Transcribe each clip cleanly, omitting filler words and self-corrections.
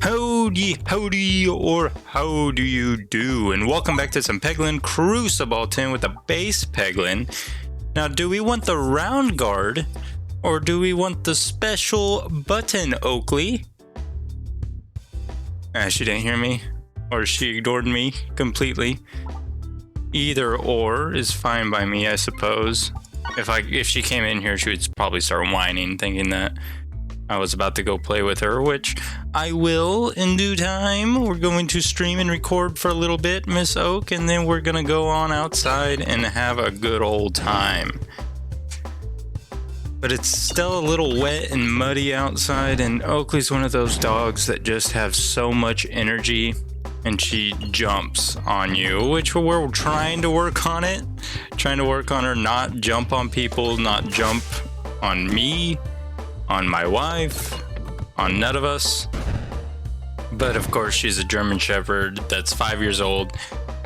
Howdy, or how do you do? And welcome back to some Peglin Crucible 10 with a base Peglin. Now, do we want the round guard, or do we want the special button Oakley? She didn't hear me, or she ignored me completely. Either or is fine by me, I suppose. If she came in here, she would probably start whining, thinking that I was about to go play with her, which I will in due time. We're going to stream and record for a little bit, Miss Oak, and then we're going to go on outside and have a good old time. But it's still a little wet and muddy outside, and Oakley's one of those dogs that just have so much energy, and she jumps on you, which we're trying to work on it. Trying to work on her not jump on people, not jump on me, on my wife, on none of us. But of course, she's a German Shepherd that's 5 years old.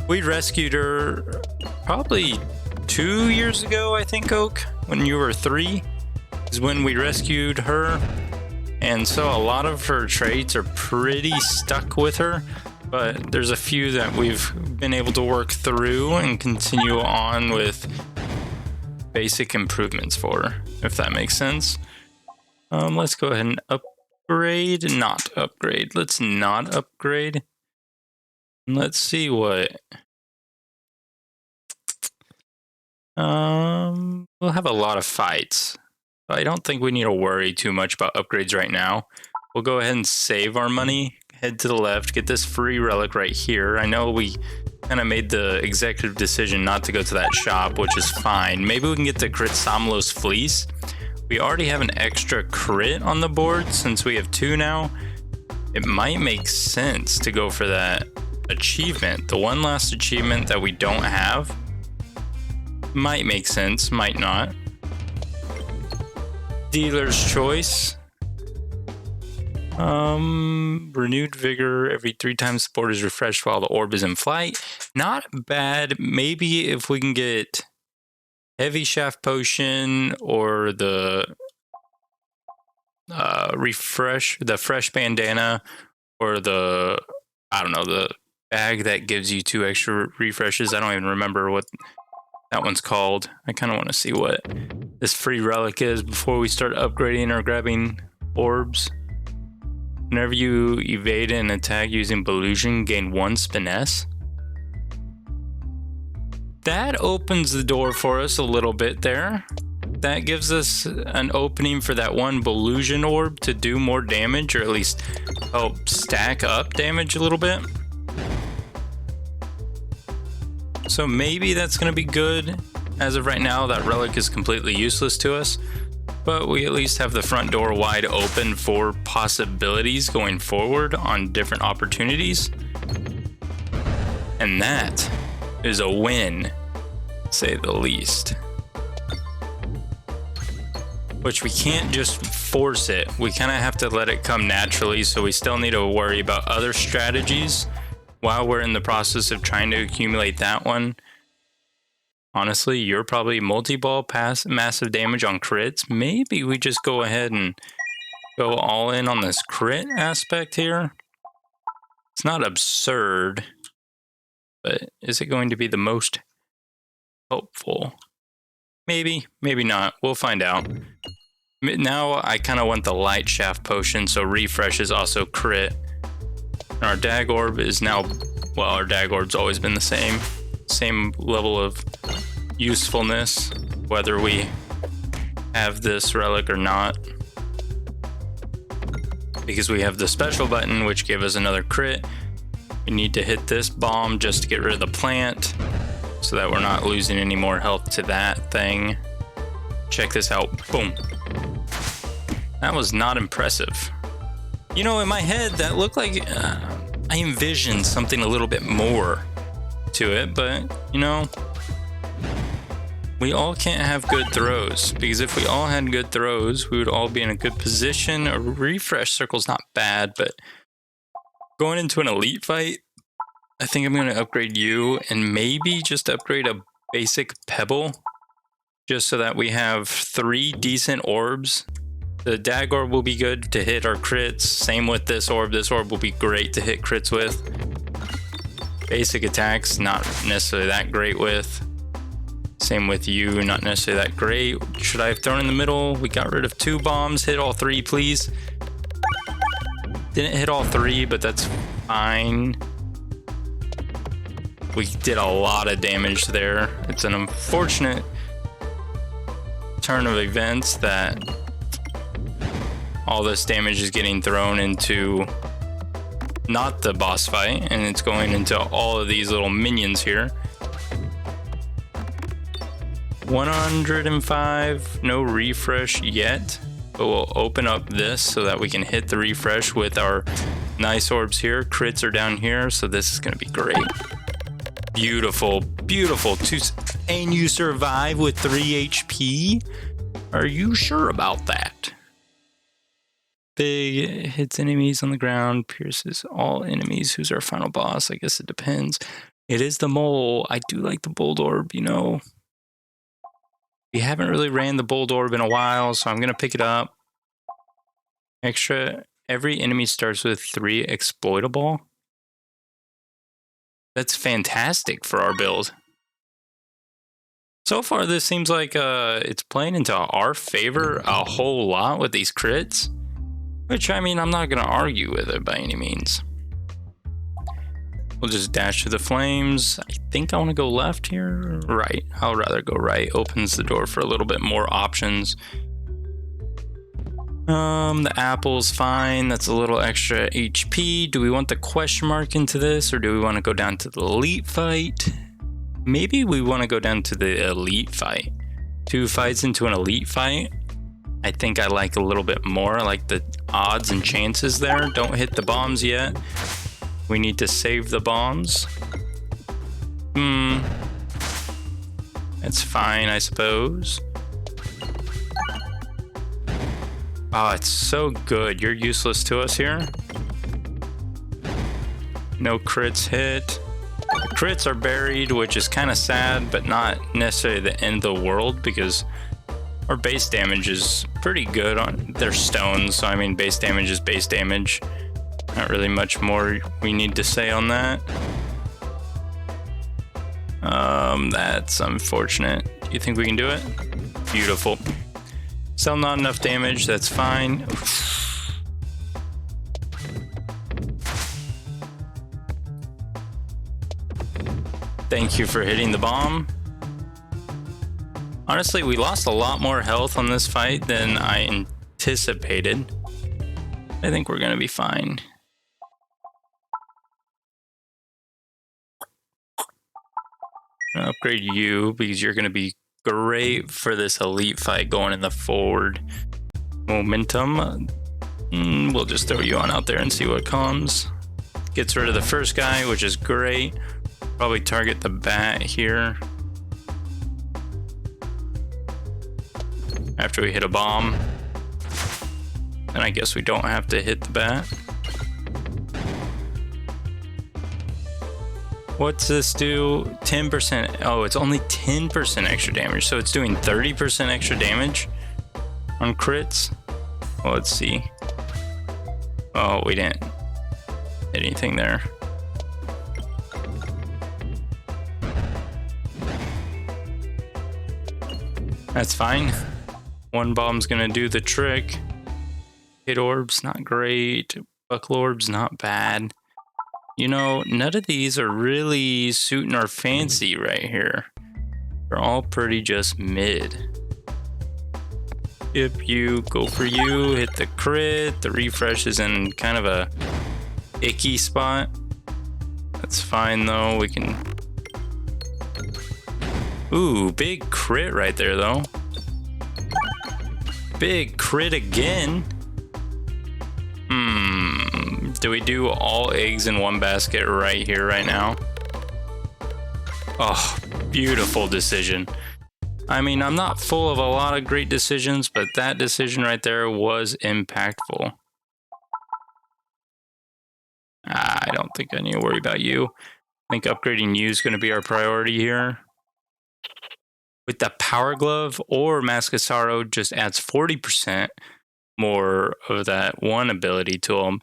We rescued her probably 2 years ago, I think, Oak, when you were 3 is when we rescued her. And so a lot of her traits are pretty stuck with her, but there's a few that we've been able to work through and continue on with basic improvements for her, if that makes sense. Let's go ahead and upgrade. Not upgrade. Let's not upgrade. Let's see what. We'll have a lot of fights. I don't think we need to worry too much about upgrades right now. We'll go ahead and save our money. Head to the left. Get this free relic right here. I know we kind of made the executive decision not to go to that shop, which is fine. Maybe we can get the Crit Somlos Fleece. We already have an extra crit on the board since we have 2 now. It might make sense to go for that achievement. The one last achievement that we don't have might make sense, might not. Dealer's choice. Renewed vigor every 3 times the board is refreshed while the orb is in flight. Not bad. Maybe if we can get heavy shaft potion or the fresh bandana, or the bag that gives you 2 extra refreshes. I don't even remember what that one's called. I kind of want to see what this free relic is before we start upgrading or grabbing orbs. Whenever you evade an attack using Belusion, gain 1 Spinesse. That opens the door for us a little bit there. That gives us an opening for that 1 Belusion orb to do more damage, or at least help stack up damage a little bit. So maybe that's going to be good. As of right now, that relic is completely useless to us, but we at least have the front door wide open for possibilities going forward on different opportunities. And that is a win, say the least. Which we can't just force it. We kind of have to let it come naturally, so we still need to worry about other strategies while we're in the process of trying to accumulate that one. Honestly, you're probably multi-ball massive damage on crits. Maybe we just go ahead and go all in on this crit aspect here. It's not absurd, but is it going to be the most helpful? Maybe, maybe not. We'll find out. Now I kind of want the light shaft potion, so refresh is also crit. And our dag orb is now, well, our dag orb's always been the same level of usefulness, whether we have this relic or not. Because we have the special button, which gave us another crit. We need to hit this bomb just to get rid of the plant, so that we're not losing any more health to that thing. Check this out. Boom. That was not impressive. You know, in my head, that looked like I envisioned something a little bit more to it, but, you know, we all can't have good throws, because if we all had good throws, we would all be in a good position. A refresh circle's not bad, but going into an elite fight, I think I'm going to upgrade you and maybe just upgrade a basic pebble, just so that we have 3 decent orbs The dag orb will be good to hit our crits. Same with this orb. This orb will be great to hit crits with. Basic attacks, not necessarily that great with. Same with you, not necessarily that great. Should I have thrown in the middle? We got rid of 2 bombs. Hit all 3, please. Didn't hit all 3, but that's fine. We did a lot of damage there. It's an unfortunate turn of events that all this damage is getting thrown into not the boss fight, and it's going into all of these little minions here. 105, no refresh yet, but we'll open up this so that we can hit the refresh with our nice orbs here. Crits are down here, so this is gonna be great. Beautiful, beautiful. And you survive with 3 HP? Are you sure about that? Big hits enemies on the ground, pierces all enemies. Who's our final boss? I guess it depends. It is the mole. I do like the bold orb, you know. We haven't really ran the bold orb in a while, so I'm going to pick it up. Extra, every enemy starts with 3 exploitable. That's fantastic for our build. So far, this seems like it's playing into our favor a whole lot with these crits. Which, I mean, I'm not going to argue with it by any means. We'll just dash to the flames. I think I want to go left here. Right. I'll rather go right. Opens the door for a little bit more options. The apple's fine. That's a little extra HP. Do we want the question mark into this, or do we want to go down to the elite fight? Maybe we want to go down to the elite fight. 2 fights into an elite fight. I think I like a little bit more. I like the odds and chances there. Don't hit the bombs yet. We need to save the bombs. That's fine, I suppose. Oh, it's so good. You're useless to us here. No crits hit. The crits are buried, which is kind of sad, but not necessarily the end of the world, because our base damage is pretty good on their stones. So I mean, base damage is base damage. Not really much more we need to say on that. That's unfortunate. Do you think we can do it? Beautiful. Still not enough damage. That's fine. Thank you for hitting the bomb. Honestly, we lost a lot more health on this fight than I anticipated. I think we're gonna be fine. I'll upgrade you because you're gonna be great for this elite fight going in the forward momentum. We'll just throw you on out there and see what comes. Gets rid of the first guy, which is great. Probably target the bat here. After we hit a bomb. And I guess we don't have to hit the bat. What's this do? 10%. Oh, it's only 10% extra damage. So it's doing 30% extra damage on crits. Well, let's see. Oh, we didn't hit anything there. That's fine. 1 bomb's gonna do the trick. Hit orbs, not great. Buckle orbs, not bad. You know, none of these are really suiting our fancy right here. They're all pretty just mid. If you go for you, hit the crit. The refresh is in kind of a icky spot. That's fine though. We can. Ooh, big crit right there though. Big crit again. Do we do all eggs in one basket right here, right now? Oh, beautiful decision. I mean, I'm not full of a lot of great decisions, but that decision right there was impactful. I don't think I need to worry about you. I think upgrading you is going to be our priority here. With the Power Glove or Mask of Sorrow just adds 40%. more of that 1 ability to them,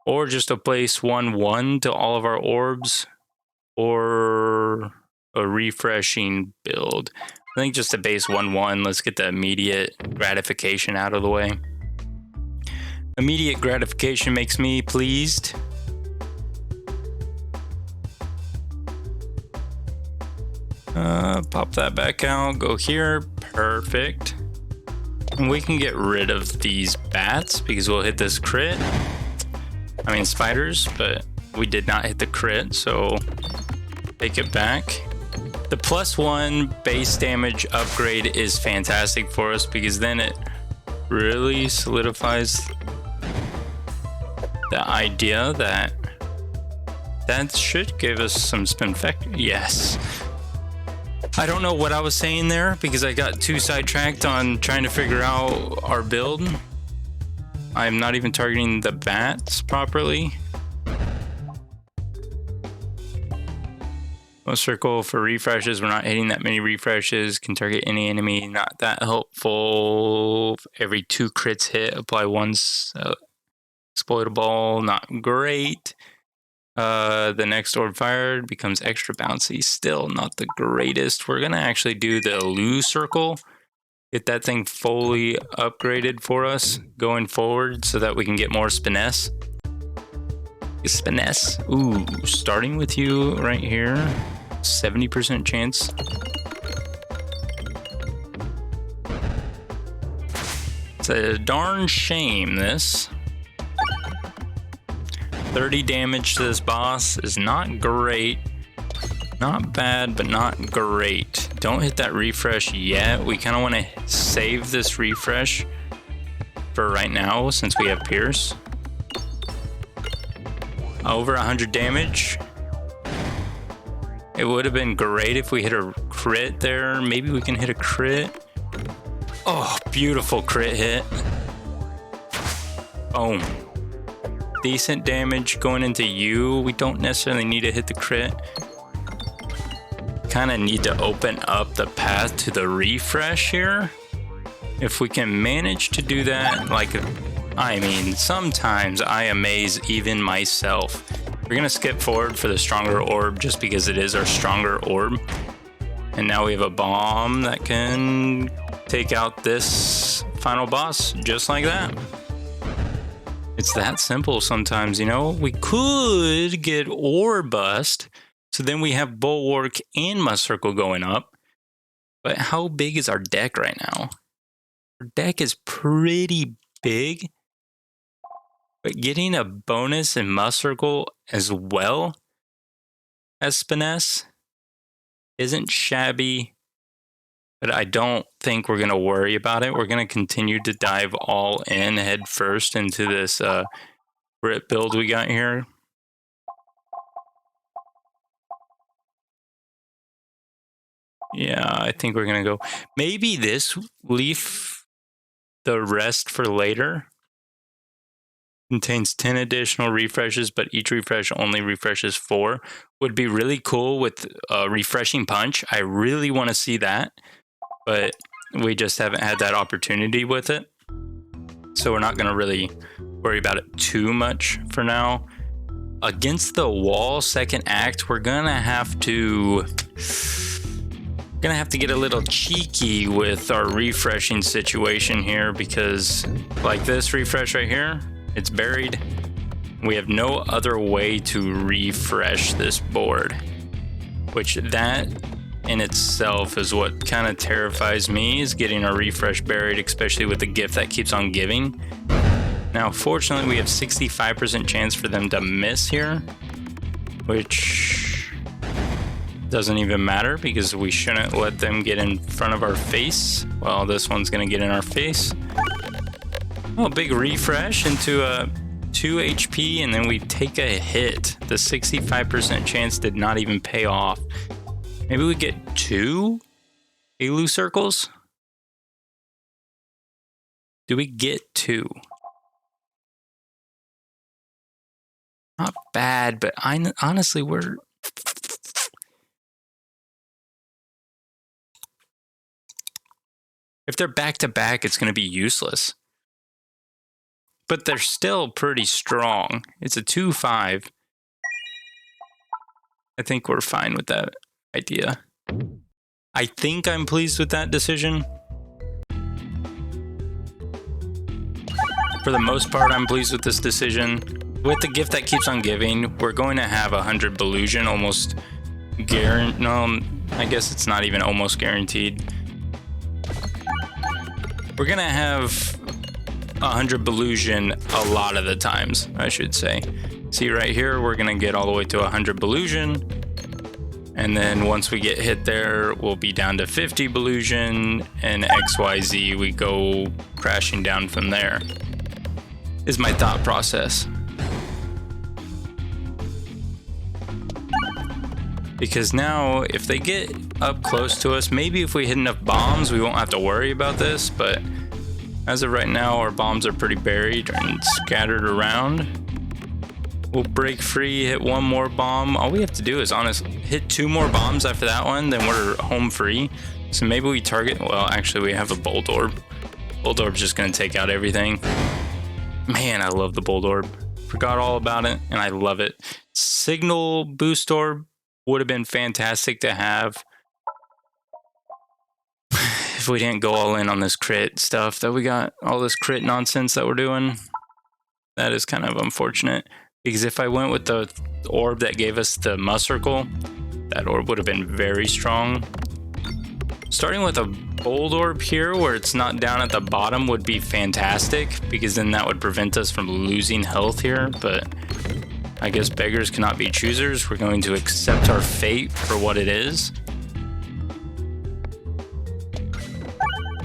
or just to place 1/1 to all of our orbs, or a refreshing build. I think just a base 1/1. Let's get the immediate gratification out of the way. Immediate gratification makes me pleased. Pop that back out, go here, perfect. And we can get rid of these bats because we'll hit this crit. I mean spiders, but we did not hit the crit, so take it back. The +1 base damage upgrade is fantastic for us because then it really solidifies the idea that should give us some spin effect. Yes. I don't know what I was saying there because I got too sidetracked on trying to figure out our build. I'm not even targeting the bats properly. A circle for refreshes. We're not hitting that many refreshes. Can target any enemy. Not that helpful. Every 2 crits hit, apply 1 exploitable. Not great. The next orb fired becomes extra bouncy. Still not the greatest. We're gonna actually do the lose circle. Get that thing fully upgraded for us going forward so that we can get more spiness. Spiness. Ooh, starting with you right here. 70% chance. It's a darn shame, this. 30 damage to this boss is not great. Not bad, but not great. Don't hit that refresh yet. We kind of want to save this refresh for right now since we have Pierce. Over 100 damage. It would have been great if we hit a crit there. Maybe we can hit a crit. Oh, beautiful crit hit. Boom. Decent damage going into you. We don't necessarily need to hit the crit. Kind of need to open up the path to the refresh here. If we can manage to do that, like, I mean, sometimes I amaze even myself. We're gonna skip forward for the stronger orb just because it is our stronger orb. And now we have a bomb that can take out this final boss just like that. It's that simple sometimes, you know? We could get orb bust, so then we have bulwark and must circle going up. But how big is our deck right now? Our deck is pretty big. But getting a bonus in must circle as well as finesse isn't shabby. But I don't think we're going to worry about it. We're going to continue to dive all in head first into this Brit build we got here. Yeah, I think we're going to go. Maybe this leaf, the rest for later, contains 10 additional refreshes, but each refresh only refreshes 4. Would be really cool with a refreshing punch. I really want to see that, but we just haven't had that opportunity with it. So we're not going to really worry about it too much for now. Against the wall, second act, we're going to have to get a little cheeky with our refreshing situation here because like this refresh right here, it's buried. We have no other way to refresh this board, which that in itself is what kind of terrifies me, is getting our refresh buried, especially with the gift that keeps on giving. Now, fortunately, we have 65% chance for them to miss here, which doesn't even matter because we shouldn't let them get in front of our face. Well, this one's gonna get in our face. Oh, big refresh into a 2 HP, and then we take a hit. The 65% chance did not even pay off. Maybe we get 2 Elu circles? Do we get 2? Not bad, but honestly, we're... If they're back to back, it's going to be useless. but they're still pretty strong. It's a 2-5. I think we're fine with that idea. I think I'm pleased with that decision. For the most part, I'm pleased with this decision. With the gift that keeps on giving, we're going to have 100 Belusion almost guaranteed. No, I guess it's not even almost guaranteed. We're going to have 100 Belusion a lot of the times, I should say. See right here, we're going to get all the way to 100 Belusion. And then once we get hit there, we'll be down to 50 Belusion, and XYZ, we go crashing down from there, is my thought process. Because now, if they get up close to us, maybe if we hit enough bombs, we won't have to worry about this, but as of right now, our bombs are pretty buried and scattered around. We'll break free, hit one more bomb. All we have to do is honestly hit 2 more bombs after that one, then we're home free. So maybe we target, well, actually we have a Bolt Orb. Bolt Orb's just gonna take out everything. Man, I love the Bolt Orb. Forgot all about it, and I love it. Signal Boost Orb would have been fantastic to have if we didn't go all in on this crit stuff that we got, all this crit nonsense that we're doing. That is kind of unfortunate. Because if I went with the orb that gave us the must circle, that orb would have been very strong. Starting with a bold orb here where it's not down at the bottom would be fantastic, because then that would prevent us from losing health here. But I guess beggars cannot be choosers. We're going to accept our fate for what it is.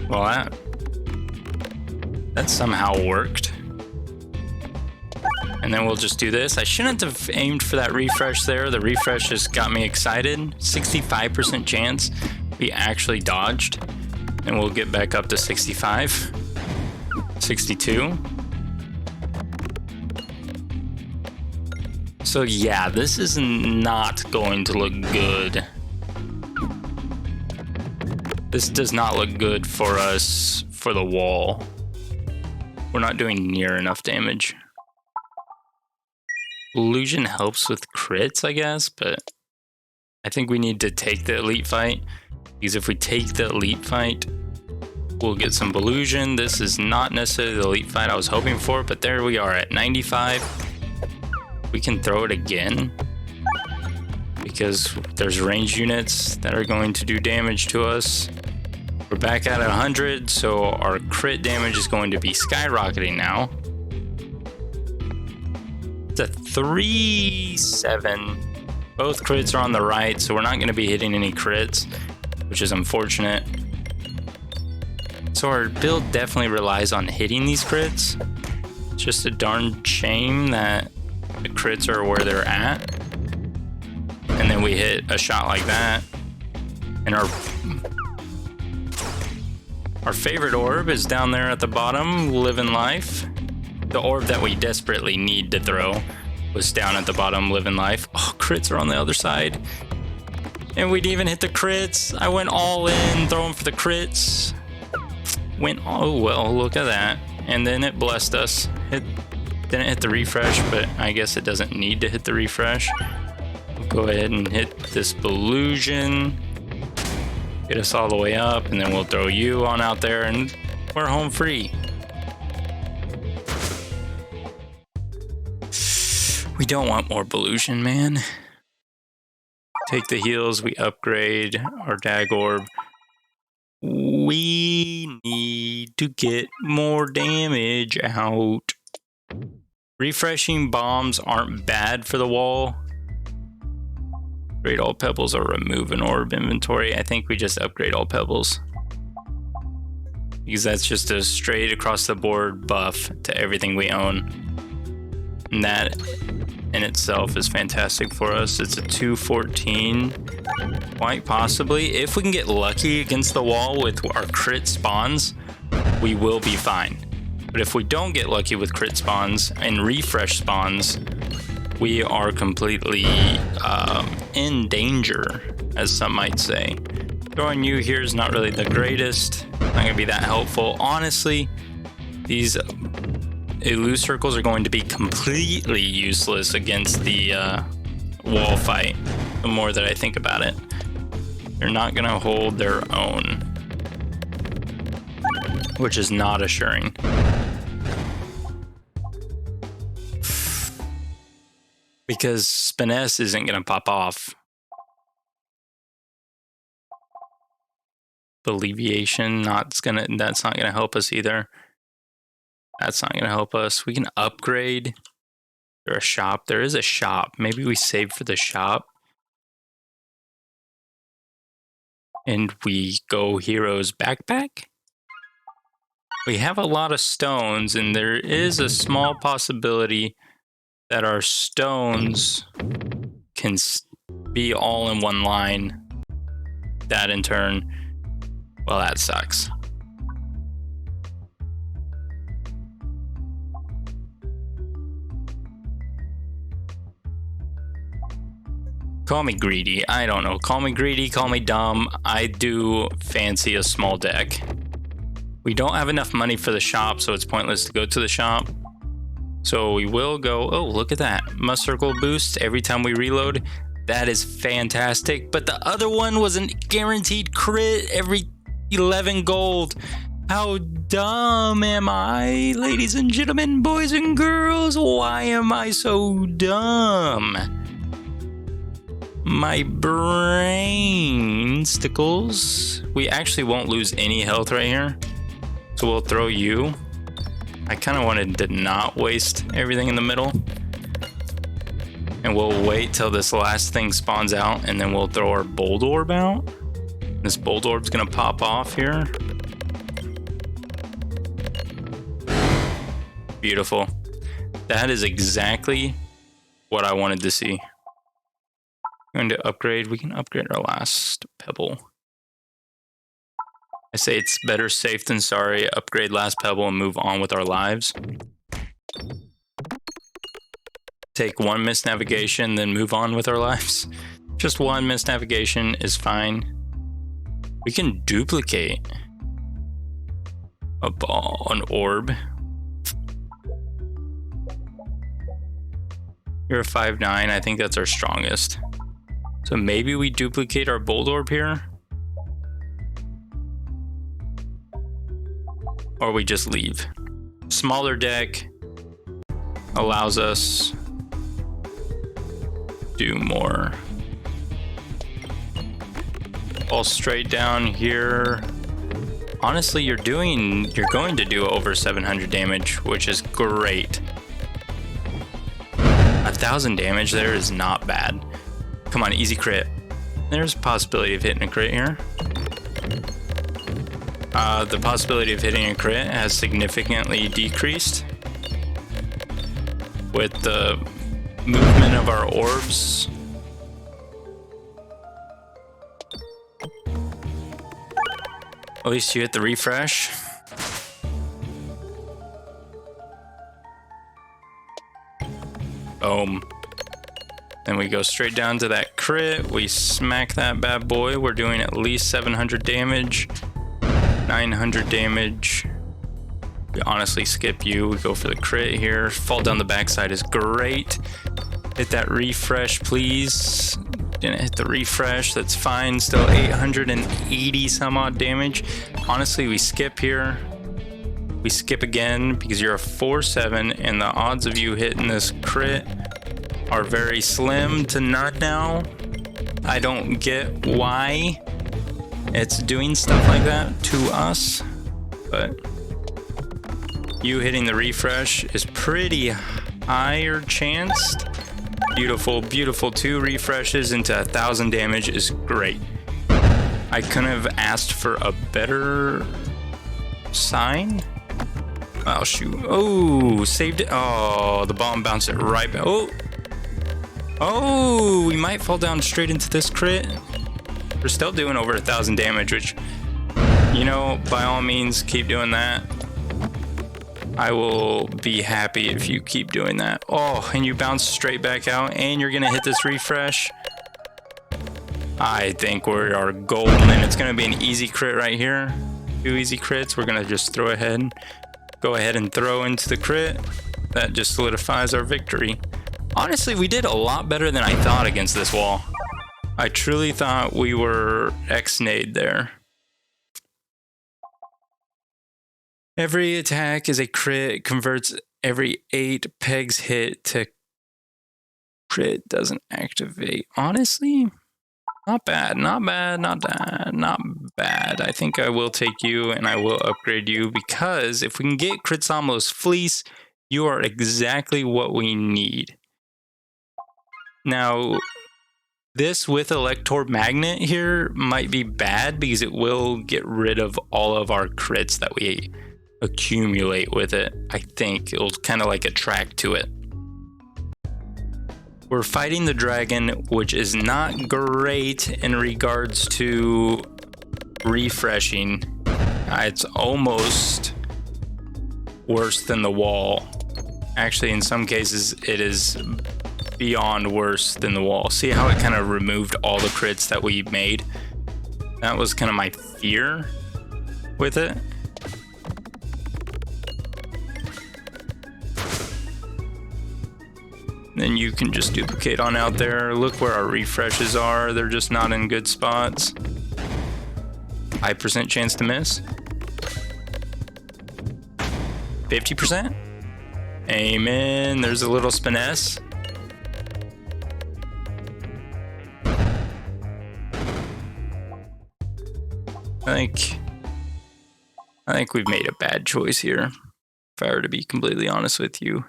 Well, that somehow worked. And then we'll just do this. I shouldn't have aimed for that refresh there. The refresh just got me excited. 65% chance we actually dodged. And we'll get back up to 65. 62. So yeah, this is not going to look good. This does not look good for us for the wall. We're not doing near enough damage. Illusion helps with crits, I guess, but I think we need to take the elite fight, because if we take the elite fight, we'll get some Belusion. This is not necessarily the elite fight I was hoping for, but there we are at 95. We can throw it again, because there's range units that are going to do damage to us. We're back at 100, so our crit damage is going to be skyrocketing now. It's a 3-7. Both crits are on the right, so we're not going to be hitting any crits, which is unfortunate. So our build definitely relies on hitting these crits. It's just a darn shame that the crits are where they're at. And then we hit a shot like that. And our favorite orb is down there at the bottom, living life. The orb that we desperately need to throw was down at the bottom, living life. Oh, crits are on the other side. And we didn't even hit the crits. I went all in, throwing for the crits. Oh, well, look at that. And then it blessed us. It didn't hit the refresh, but I guess it doesn't need to hit the refresh. We'll go ahead and hit this Belusion. Get us all the way up, and then we'll throw you on out there, and we're home free. We don't want more Belusion, man. Take the heals, we upgrade our Dag Orb. We need to get more damage out. Refreshing bombs aren't bad for the wall. Upgrade all pebbles or remove an orb inventory. I think we just upgrade all pebbles, because that's just a straight across the board buff to everything we own. And that in itself is fantastic for us. It's a 214, quite possibly. If we can get lucky against the wall with our crit spawns, we will be fine. But if we don't get lucky with crit spawns and refresh spawns, we are completely in danger, as some might say. Throwing you here is not really the greatest. Not gonna be that helpful. Honestly, these Illusion circles are going to be completely useless against the wall fight. The more that I think about it, they're not going to hold their own, which is not assuring. Because Spiness isn't going to pop off. Alleviation, that's not gonna help us either. That's not gonna help us. We can upgrade. There's a shop. There is a shop. Maybe we save for the shop. And we go Hero's Backpack. We have a lot of stones, and there is a small possibility that our stones can be all in one line. That in turn, well, that sucks. Call me greedy. I don't know. Call me greedy, call me dumb. I do fancy a small deck. We don't have enough money for the shop, so it's pointless to go to the shop. So we will go, oh, look at that. Must circle boost every time we reload. That is fantastic. But the other one was a guaranteed crit every 11 gold. How dumb am I, ladies and gentlemen, boys and girls? Why am I so dumb? My brain stickles. We actually won't lose any health right here. So we'll throw you. I kind of wanted to not waste everything in the middle. And we'll wait till this last thing spawns out, and then we'll throw our bold orb out. This bold orb's gonna pop off here. Beautiful. That is exactly what I wanted to see. I'm going to upgrade. We can upgrade our last pebble. I say it's better safe than sorry. Upgrade last pebble and move on with our lives. Take one missed navigation, then move on with our lives. Just one missed navigation is fine. We can duplicate a ball, an orb. You're a 5/9. I think that's our strongest. So maybe we duplicate our bold orb here. Or we just leave. Smaller deck allows us do more. All straight down here. Honestly, you're going to do over 700 damage, which is great. 1,000 damage there is not bad. Come on, easy crit. There's a possibility of hitting a crit here. The possibility of hitting a crit has significantly decreased with the movement of our orbs. At least you hit the refresh. Boom. Then we go straight down to that crit. We smack that bad boy. We're doing at least 700 damage. 900 damage. We honestly skip you. We go for the crit here. Fall down the backside is great. Hit that refresh, please. Didn't hit the refresh. That's fine. Still 880 some odd damage. Honestly, we skip here. We skip again because you're a 4/7 and the odds of you hitting this crit are very slim to none now. I don't get why it's doing stuff like that to us, but you hitting the refresh is pretty higher chanced. Beautiful, beautiful. 2 refreshes into 1,000 damage is great. I couldn't have asked for a better sign. Oh, shoot. Oh, saved it. Oh, the bomb bounced it right back. Oh, we might fall down straight into this crit. We're still doing over 1,000 damage, which, you know, by all means, keep doing that. I will be happy if you keep doing that. Oh, and you bounce straight back out, and you're going to hit this refresh. I think we are golden, and it's going to be an easy crit right here. 2 easy crits. We're going to just throw ahead. Go ahead and throw into the crit. That just solidifies our victory. Honestly, we did a lot better than I thought against this wall. I truly thought we were X-nayed there. Every attack is a crit, converts every 8 pegs hit to crit, doesn't activate. Honestly, not bad, not bad, not bad, not bad. I think I will take you and I will upgrade you because if we can get Critsamlo's Fleece, you are exactly what we need. Now, this with Elector Magnet here might be bad because it will get rid of all of our crits that we accumulate with it. I think it'll kind of like attract to it. We're fighting the dragon, which is not great in regards to refreshing. It's almost worse than the wall. Actually, in some cases, it is beyond worse than the wall. See how it kind of removed all the crits that we made? That was kind of my fear with it. Then you can just duplicate on out there. Look where our refreshes are. They're just not in good spots. 5% chance to miss. 50%. Amen. There's a little spiness. I think we've made a bad choice here, if I were to be completely honest with you.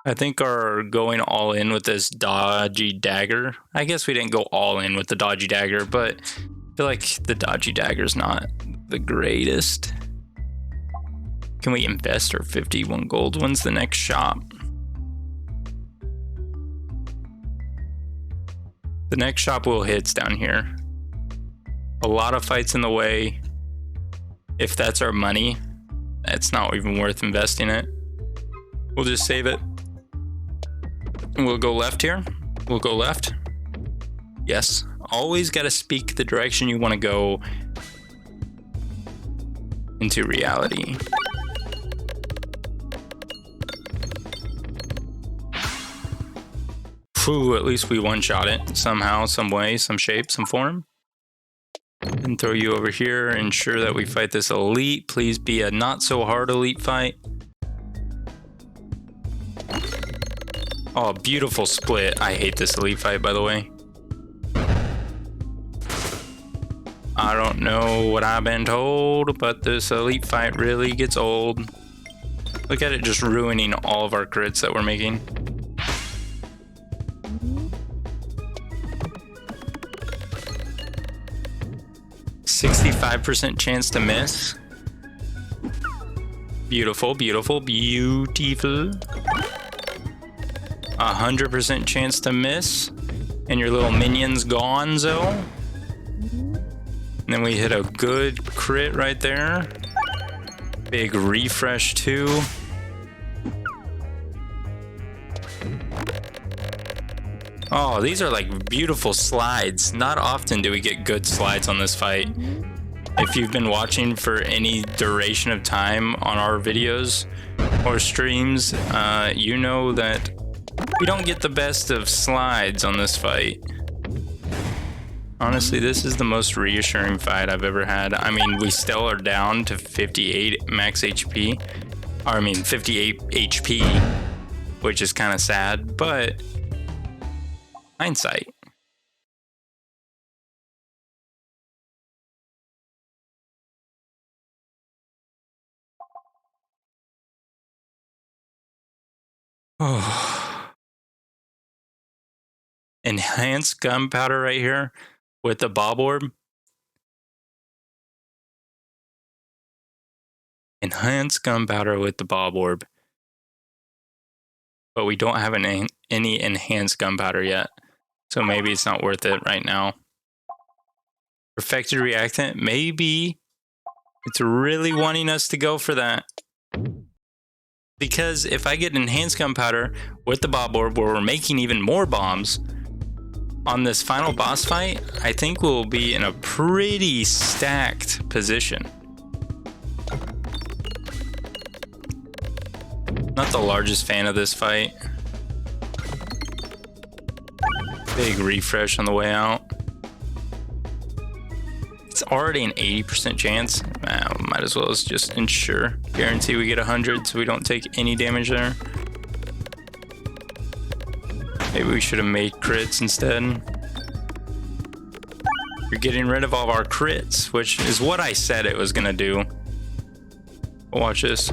I think our going all in with this dodgy dagger, I guess we didn't go all in with the dodgy dagger, but I feel like the dodgy dagger's not the greatest. Can we invest our 51 gold? When's the next shop? The next shop will hits down here. A lot of fights in the way. If that's our money, it's not even worth investing it. We'll just save it. We'll go left here. We'll go left. Yes. Always got to speak the direction you want to go into reality. Phew, at least we one-shot it somehow, some way, some shape, some form. And throw you over here, ensure that we fight this elite. Please be a not so hard elite fight. Oh, beautiful split. I hate this elite fight, by the way. I don't know what I've been told, but this elite fight really gets old. Look at it just ruining all of our crits that we're making. %65% chance to miss. Beautiful, beautiful, beautiful. 100% chance to miss. And your little minion's gonzo. And then we hit a good crit right there. Big refresh too. Oh, these are like beautiful slides. Not often do we get good slides on this fight. If you've been watching for any duration of time on our videos or streams, you know that we don't get the best of slides on this fight. Honestly, this is the most reassuring fight I've ever had. I mean, we still are down to 58 max HP. Or, I mean, 58 HP, which is kind of sad, but hindsight. Oh. Enhanced gunpowder right here with the bob orb. Enhanced gunpowder with the bob orb. But we don't have any enhanced gunpowder yet. So maybe it's not worth it right now. Perfected reactant, maybe it's really wanting us to go for that. Because if I get enhanced gunpowder with the bob orb where we're making even more bombs on this final boss fight, I think we'll be in a pretty stacked position. Not the largest fan of this fight. Big refresh on the way out. It's already an 80% chance. Might as well just ensure. Guarantee we get 100 so we don't take any damage there. Maybe we should have made crits instead. You're getting rid of all of our crits, which is what I said it was gonna do. Watch this.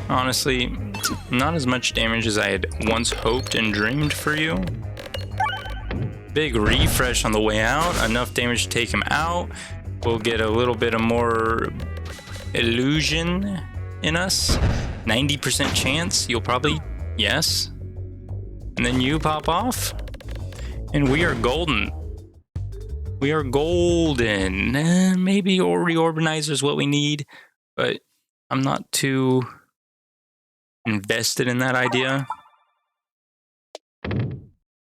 Honestly, not as much damage as I had once hoped and dreamed for you. Big refresh on the way out, enough damage to take him out. We'll get a little bit of more illusion in us. 90% chance, you'll probably, yes. And then you pop off. And we are golden. We are golden. Maybe reorganizer is what we need, but I'm not too invested in that idea.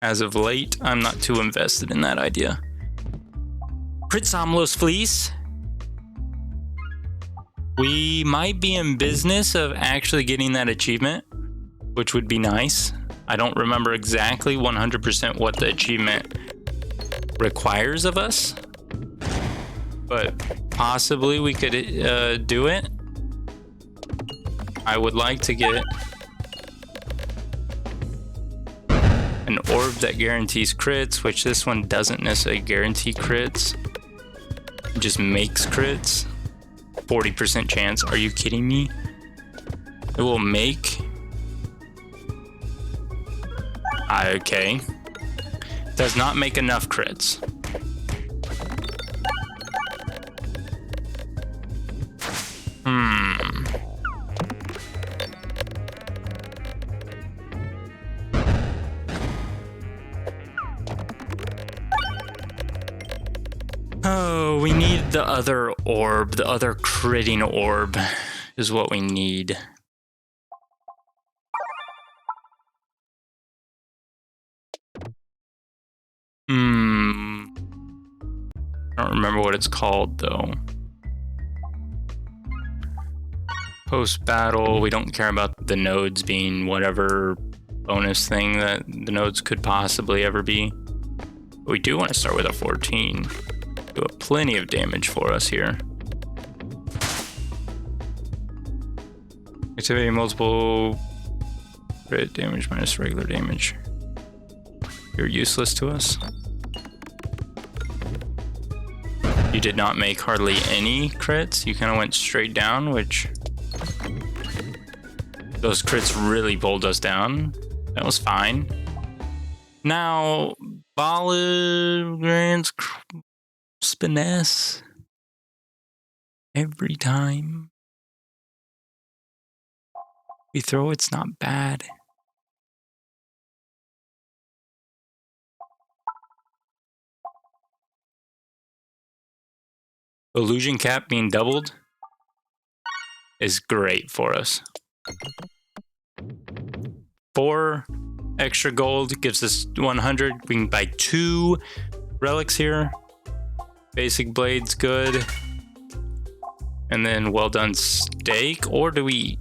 As of late, I'm not too invested in that idea. Crit Somlos Fleece. We might be in business of actually getting that achievement, which would be nice. I don't remember exactly 100% what the achievement requires of us, but possibly we could do it. I would like to get an orb that guarantees crits, which this one doesn't necessarily guarantee crits. It just makes crits. 40% chance. Are you kidding me? It will make... Okay. Does not make enough crits. Oh, we need the other orb. The other critting orb is what we need. I don't remember what it's called though. Post-battle, we don't care about the nodes being whatever bonus thing that the nodes could possibly ever be. But we do want to start with a 14. Do plenty of damage for us here. Activity multiple crit damage minus regular damage. You're useless to us. You did not make hardly any crits. You kind of went straight down, which those crits really pulled us down. That was fine. Now, Balagran's Spiness every time we throw, it's not bad. Illusion cap being doubled is great for us. 4 extra gold gives us 100. We can buy 2 relics here. Basic blade's good. And then well done steak. Or do we...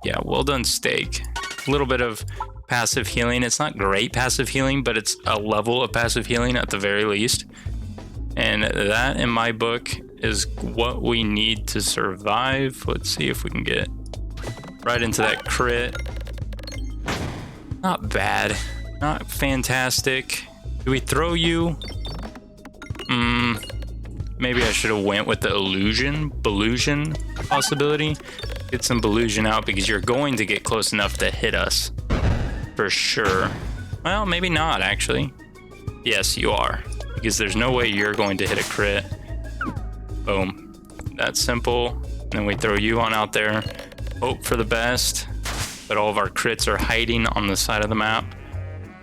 Yeah, well done steak. A little bit of passive healing. It's not great passive healing, but it's a level of passive healing at the very least. And that, in my book, is what we need to survive. Let's see if we can get right into that crit. Not bad. Not fantastic. Do we throw you? Maybe I should have went with the illusion possibility. Get some illusion out because you're going to get close enough to hit us. For sure. Well, maybe not, actually. Yes, you are. Because there's no way you're going to hit a crit. Boom. That's simple. Then we throw you on out there. Hope for the best. But all of our crits are hiding on the side of the map.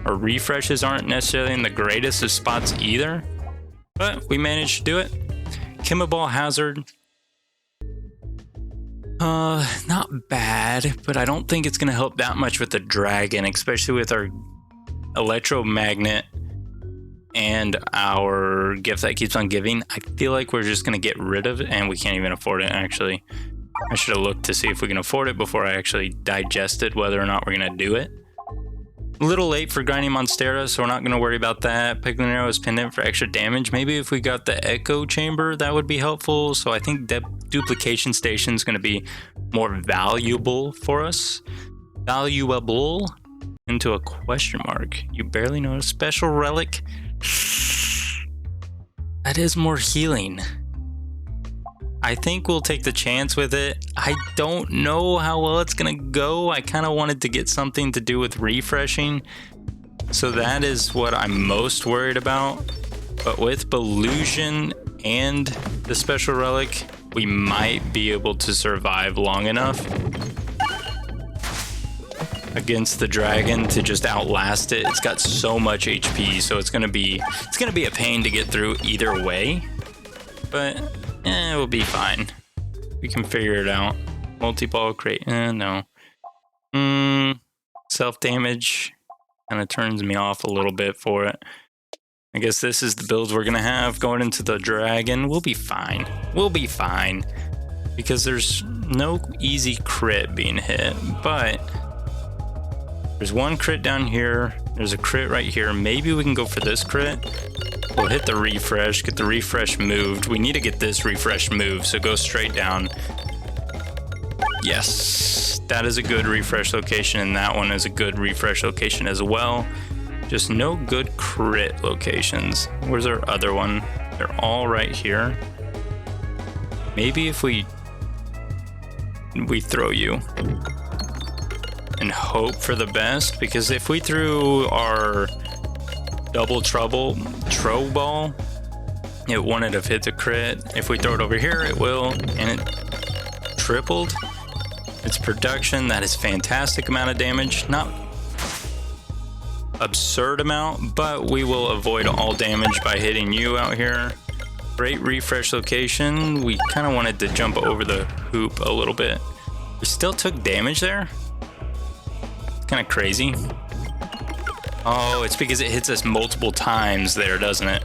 Our refreshes aren't necessarily in the greatest of spots either. But we managed to do it. Chemiball Hazard. Not bad, but I don't think it's going to help that much with the dragon, especially with our electromagnet and our gift that keeps on giving. I feel like we're just going to get rid of it, and we can't even afford it, actually. I should have looked to see if we can afford it before I actually digested whether or not we're going to do it. A little late for grinding Monstera, so we're not going to worry about that. Peglin arrow is pendant for extra damage. Maybe if we got the Echo Chamber, that would be helpful. So I think Duplication Station is going to be more valuable for us. Valuable into a question mark. You barely know a special relic. That is more healing. I think we'll take the chance with it. I don't know how well it's gonna go. I kind of wanted to get something to do with refreshing. So that is what I'm most worried about. But with Belusion and the special relic, we might be able to survive long enough against the dragon to just outlast it. It's got so much HP, so it's gonna be a pain to get through either way. But it will be fine. We can figure it out. Multi-ball crate. No. Self-damage kind of turns me off a little bit for it. I guess this is the build we're going to have going into the dragon. We'll be fine. We'll be fine. Because there's no easy crit being hit. But there's one crit down here. There's a crit right here. Maybe we can go for this crit. We'll hit the refresh, get the refresh moved. We need to get this refresh moved, so go straight down. Yes, that is a good refresh location, and that one is a good refresh location as well. Just no good crit locations. Where's our other one? They're all right here. Maybe if we throw you and hope for the best, because if we threw our double trouble throw ball, it wouldn't have hit the crit. If we throw it over here, it will, and it tripled its production. That is fantastic amount of damage. Not absurd amount, but we will avoid all damage by hitting you out here. Great refresh location. We kind of wanted to jump over the hoop a little bit. We still took damage there. Kind of crazy. Oh, it's because it hits us multiple times there, doesn't it?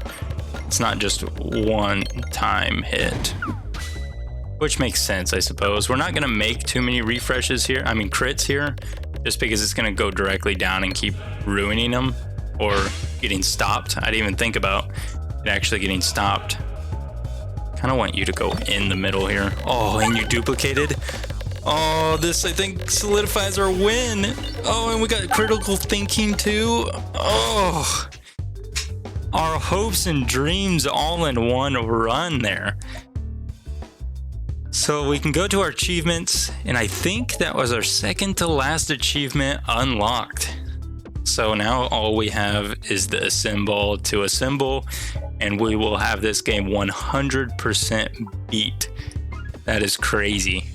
It's not just one time hit. Which makes sense, I suppose. We're not going to make too many refreshes here. I mean, crits here. Just because it's going to go directly down and keep ruining them. Or getting stopped. I didn't even think about it actually getting stopped. Kind of want you to go in the middle here. Oh, and you duplicated. Oh, this, I think, solidifies our win. Oh, and we got critical thinking, too. Oh, our hopes and dreams all in one run there. So we can go to our achievements, and I think that was our second to last achievement unlocked. So now all we have is the assemble to assemble, and we will have this game 100% beat. That is crazy.